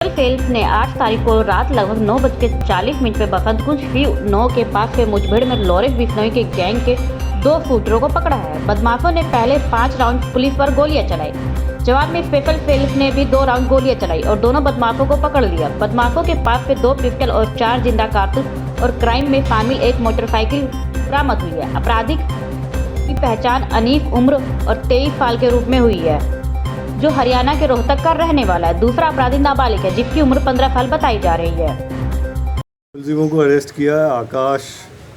Phelps ने 8 तारीख को रात लगभग 9:40 पर बसंतकुंज V9 के पास हुए मुठभेड़ में लॉरेंस बिश्नोई के गैंग के 2 शूटरों को पकड़ा है। बदमाशों ने पहले 5 राउंड पुलिस पर गोलियां चलाई। जवाब में स्पेशल फेल्प्स ने भी 2 राउंड गोलियां चलाई और दोनों बदमाशों को पकड़ लिया। बदमाशों के पास से 2 पिस्टल और 4 जिंदा कारतूस और क्राइम में शामिल एक मोटरसाइकिल बरामद हुई है। अपराधी की पहचान अनीस उम्र और 23 साल के रूप में हुई है, जो हरियाणा के रोहतक का रहने वाला है। दूसरा अपराधी नाबालिग है, जिसकी उम्र 15 साल बताई जा रही है। मुलजिमों को अरेस्ट किया है आकाश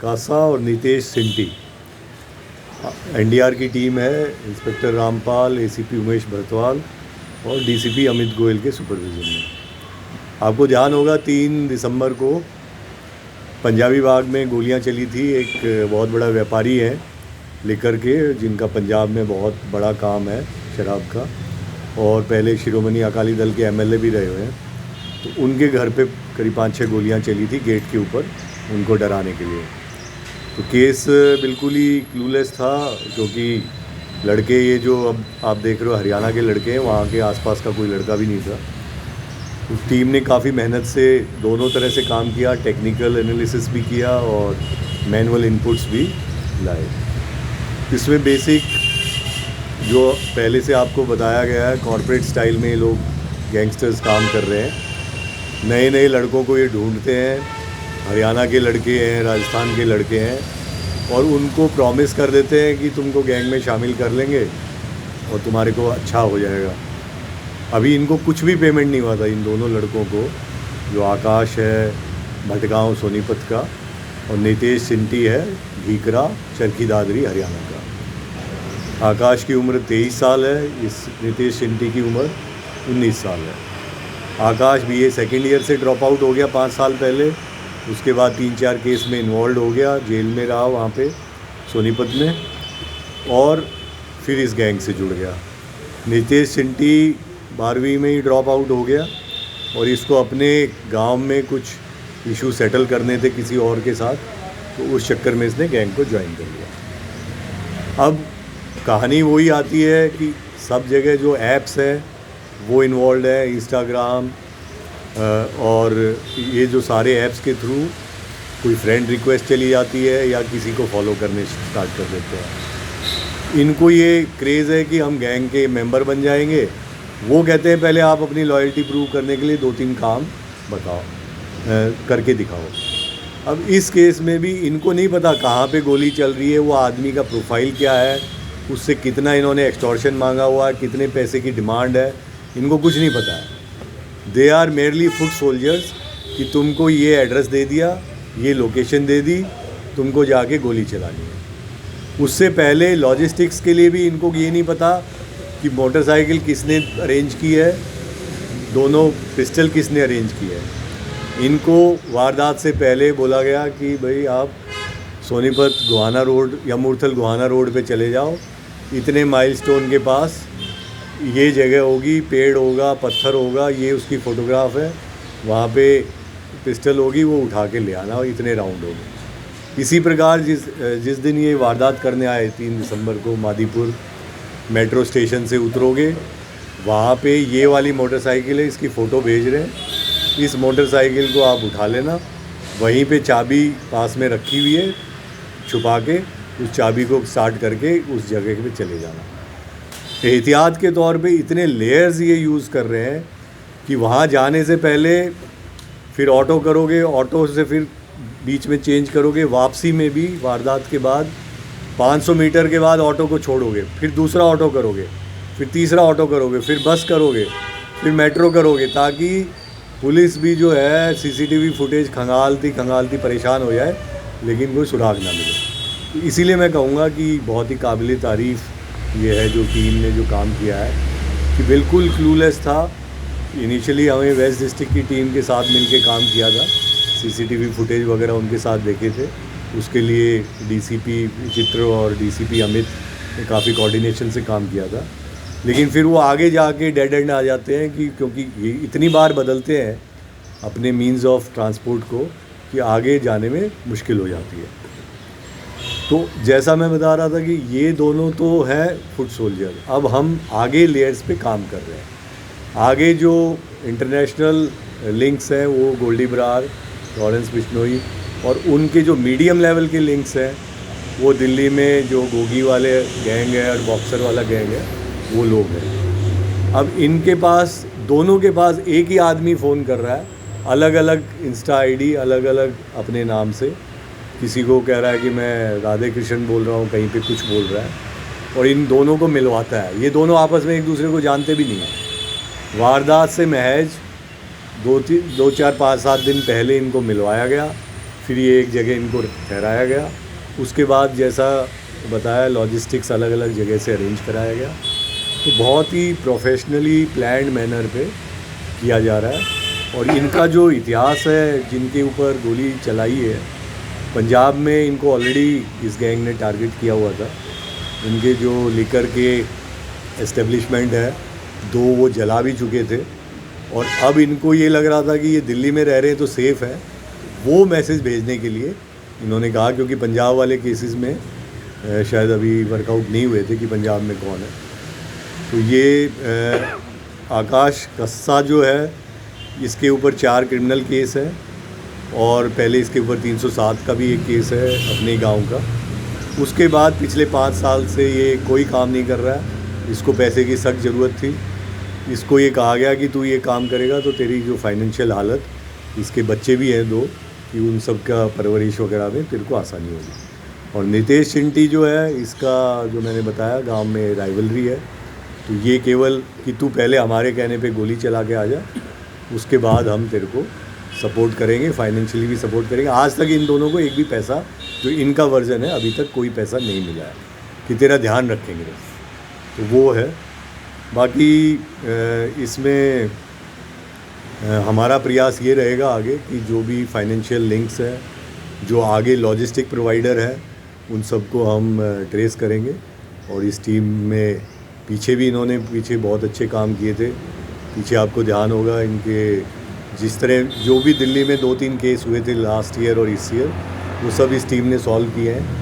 कासा और नितेश सिंटी। एनडीआर की टीम है, इंस्पेक्टर रामपाल, एसीपी उमेश भरतवाल और डीसीपी अमित गोयल के सुपरविजन में। आपको ध्यान होगा 3 दिसंबर को पंजाबी बाग में गोलियां चली थी। एक बहुत बड़ा व्यापारी है लेकर के, जिनका पंजाब में बहुत बड़ा काम है शराब का, और पहले शिरोमणि अकाली दल के एमएलए भी रहे हुए हैं। तो उनके घर पे करीब 5-6 गोलियां चली थी गेट के ऊपर, उनको डराने के लिए। तो केस बिल्कुल ही क्लूलेस था, क्योंकि लड़के ये जो अब आप देख रहे हो हरियाणा के लड़के हैं, वहाँ के आसपास का कोई लड़का भी नहीं था। तो टीम ने काफ़ी मेहनत से दोनों तरह से काम किया, टेक्निकल एनालिसिस भी किया और मैनुअल इनपुट्स भी लाए। इसमें बेसिक जो पहले से आपको बताया गया है, कॉर्पोरेट स्टाइल में ये लोग गैंगस्टर्स काम कर रहे हैं। नए नए लड़कों को ये ढूंढते हैं, हरियाणा के लड़के हैं, राजस्थान के लड़के हैं, और उनको प्रॉमिस कर देते हैं कि तुमको गैंग में शामिल कर लेंगे और तुम्हारे को अच्छा हो जाएगा। अभी इनको कुछ भी पेमेंट नहीं हुआ था इन दोनों लड़कों को, जो आकाश है भटगांव सोनीपत का और नितेश सिंटी है भीकरा चरखी दादरी हरियाणा का। आकाश की उम्र 23 साल है, इस नितेश सिंटी की उम्र 19 साल है। आकाश BA सेकेंड ईयर से ड्रॉप आउट हो गया 5 साल पहले, उसके बाद 3-4 केस में इन्वॉल्व हो गया, जेल में रहा वहाँ पे सोनीपत में, और फिर इस गैंग से जुड़ गया। नितेश सिंटी 12वीं में ही ड्रॉप आउट हो गया और इसको अपने गांव में कुछ इशू सेटल करने थे किसी और के साथ, तो उस चक्कर में इसने गैंग को ज्वाइन कर लिया। अब कहानी वही आती है कि सब जगह जो ऐप्स हैं वो इन्वॉल्व है, इंस्टाग्राम और ये जो सारे ऐप्स के थ्रू कोई फ्रेंड रिक्वेस्ट चली जाती है या किसी को फॉलो करने स्टार्ट कर देते हैं। इनको ये क्रेज़ है कि हम गैंग के मेंबर बन जाएंगे। वो कहते हैं पहले आप अपनी लॉयल्टी प्रूव करने के लिए 2-3 काम बताओ, करके दिखाओ। अब इस केस में भी इनको नहीं पता कहाँ पे गोली चल रही है, वो आदमी का प्रोफाइल क्या है, उससे कितना इन्होंने एक्सटॉर्शन मांगा हुआ है, कितने पैसे की डिमांड है, इनको कुछ नहीं पता है। They are merely foot soldiers कि तुमको ये एड्रेस दे दिया, ये लोकेशन दे दी, तुमको जाके गोली चलानी है। उससे पहले लॉजिस्टिक्स के लिए भी इनको ये नहीं पता कि मोटरसाइकिल किसने अरेंज की है, दोनों पिस्टल किसने अरेंज की है। इनको वारदात से पहले बोला गया कि भाई आप सोनीपत गोहाना रोड या मूर्थल गोहाना रोड पे चले जाओ, इतने माइलस्टोन के पास ये जगह होगी, पेड़ होगा, पत्थर होगा, ये उसकी फ़ोटोग्राफ है, वहाँ पे पिस्टल होगी, वो उठा के ले आना और इतने राउंड होंगे। इसी प्रकार जिस दिन ये वारदात करने आए 3 दिसंबर को मादीपुर मेट्रो स्टेशन से उतरोगे, वहाँ पे ये वाली मोटरसाइकिल है, इसकी फ़ोटो भेज रहे हैं। इस मोटरसाइकिल को आप उठा लेना, वहीं पे चाबी पास में रखी हुई है, छुपा के उस चाबी को स्टार्ट करके उस जगह पे चले जाना। एहतियात के तौर पे इतने लेयर्स ये यूज़ कर रहे हैं कि वहाँ जाने से पहले फिर ऑटो करोगे, ऑटो से फिर बीच में चेंज करोगे, वापसी में भी वारदात के बाद 500 मीटर के बाद ऑटो को छोड़ोगे, फिर दूसरा ऑटो करोगे, फिर तीसरा ऑटो करोगे, फिर बस करोगे, फिर मेट्रो करोगे, ताकि पुलिस भी जो है CCTV फुटेज खंगालती परेशान हो जाए, लेकिन कोई सुराग ना मिले। इसीलिए मैं कहूँगा कि बहुत ही काबिल तारीफ़ ये है जो टीम ने जो काम किया है, कि बिल्कुल क्लूलेस था। इनिशियली हमें वेस्ट डिस्ट्रिक्ट की टीम के साथ मिलके काम किया था, CCTV फुटेज वगैरह उनके साथ देखे थे। उसके लिए DCP चित्र और DCP अमित ने काफ़ी कोऑर्डिनेशन से काम किया था, लेकिन फिर वो आगे जाके डेड एंड आ जाते हैं कि क्योंकि ये इतनी बार बदलते हैं अपने मीन्स ऑफ ट्रांसपोर्ट को कि आगे जाने में मुश्किल हो जाती है। तो जैसा मैं बता रहा था कि ये दोनों तो हैं फुट सोल्जर, अब हम आगे लेयर्स पे काम कर रहे हैं। आगे जो इंटरनेशनल लिंक्स हैं वो गोल्डी बरार, लॉरेंस बिश्नोई और उनके जो मीडियम लेवल के लिंक्स हैं वो दिल्ली में जो गोगी वाले गैंग है और बॉक्सर वाला गैंग है वो लोग हैं। अब इनके पास, दोनों के पास एक ही आदमी फ़ोन कर रहा है, अलग अलग इंस्टा आईडी, अलग अलग अपने नाम से। किसी को कह रहा है कि मैं राधे कृष्ण बोल रहा हूँ, कहीं पे कुछ बोल रहा है, और इन दोनों को मिलवाता है। ये दोनों आपस में एक दूसरे को जानते भी नहीं हैं। वारदात से महज 2, 4, 5, 7 दिन पहले इनको मिलवाया गया, फिर ये एक जगह इनको ठहराया गया। उसके बाद जैसा बताया, लॉजिस्टिक्स अलग अलग जगह से अरेंज कराया गया। तो बहुत ही प्रोफेशनली प्लान्ड मैनर पे किया जा रहा है। और इनका जो इतिहास है, जिनके ऊपर गोली चलाई है, पंजाब में इनको ऑलरेडी इस गैंग ने टारगेट किया हुआ था। इनके जो लिकर के एस्टेब्लिशमेंट है 2 वो जला भी चुके थे, और अब इनको ये लग रहा था कि ये दिल्ली में रह रहे हैं तो सेफ़ है। वो मैसेज भेजने के लिए इन्होंने कहा, क्योंकि पंजाब वाले केसेस में शायद अभी वर्कआउट नहीं हुए थे कि पंजाब में कौन है। तो ये आकाश कस्सा जो है, इसके ऊपर 4 क्रिमिनल केस है, और पहले इसके ऊपर 307 का भी एक केस है अपने गांव का। उसके बाद पिछले 5 साल से ये कोई काम नहीं कर रहा है। इसको पैसे की सख्त ज़रूरत थी। इसको ये कहा गया कि तू ये काम करेगा तो तेरी जो फाइनेंशियल हालत, इसके बच्चे भी हैं 2, कि उन सब का परवरिश वगैरह में तेरे को आसानी होगी। और नितेश चिंटी जो है, इसका जो मैंने बताया गांव में राइवलरी है। तो ये केवल कि तू पहले हमारे कहने पे गोली चला के आ जा, उसके बाद हम तेरे को सपोर्ट करेंगे, फाइनेंशियली भी सपोर्ट करेंगे। आज तक इन दोनों को एक भी पैसा, जो इनका वर्जन है, अभी तक कोई पैसा नहीं मिला है कि तेरा ध्यान रखेंगे बस। तो वो है। बाकी इसमें हमारा प्रयास ये रहेगा आगे कि जो भी फाइनेंशियल लिंक्स है, जो आगे लॉजिस्टिक प्रोवाइडर है, उन सबको हम ट्रेस करेंगे। और इस टीम में पीछे भी इन्होंने बहुत अच्छे काम किए थे। पीछे आपको ध्यान होगा इनके, जिस तरह जो भी दिल्ली में 2-3 केस हुए थे लास्ट ईयर और इस ईयर, वो सब इस टीम ने सॉल्व किए हैं।